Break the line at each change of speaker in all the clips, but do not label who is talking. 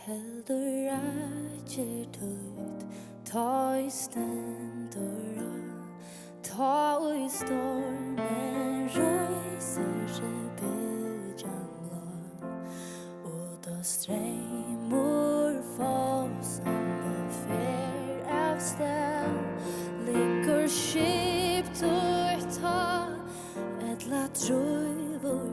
heldur rætjer tøyt, ta I stendur ta I stormen røyser bygjan blå, og da streymur fossen fer av sted, ligger skip tøyt ta, etla drøyvur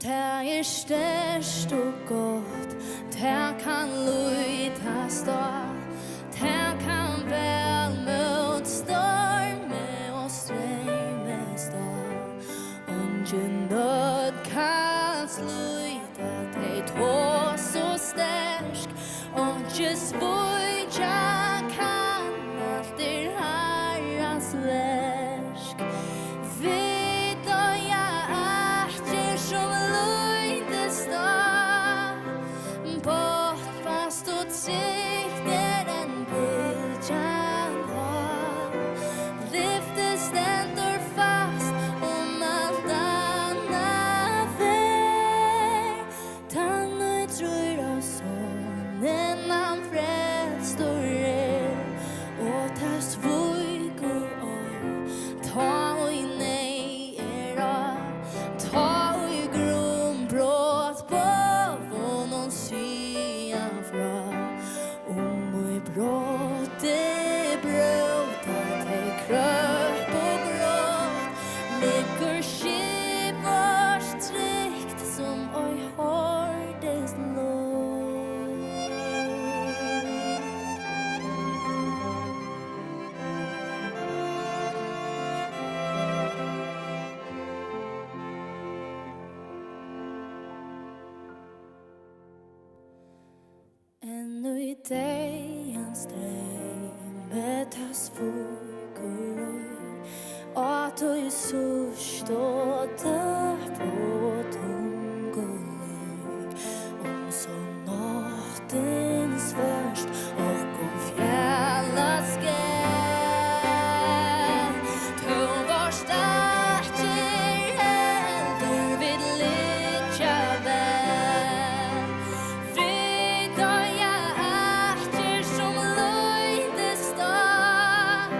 det størst og godt, det kan lyta stå, det kan vel mot storme og strømme stå. Ungen nød kan lyta, det tå så stersk, ungen svøyja kan alt herrans versk. Vid og som løyde stå, fast og trygt den bygjan har. Lyfte stendur fast alt anna vær. Tannu tror av sonen han frelstor og ta svøyk og oi, ta og nei ta bråte bråta til krøp og gråt, ligger skip vars trygt som oi hårdes låt. Ännu I dejans ström tas fokur och du sust och där på tungolug så nattens först och fjällas skär to var starter heldur vid lycka väl frid och hjärter som löjde stad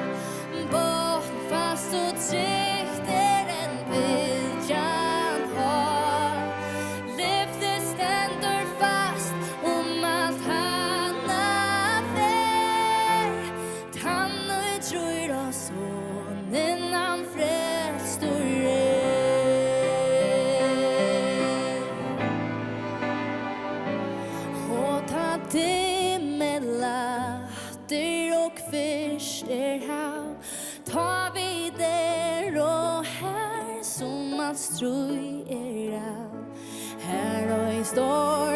fast och tryggt en bygjan har lyfte stendur fast allt hanna vär tannu tror av sonen han frälstor och ta latter och fyrst hav ta vid och här som allt ströj av här och I står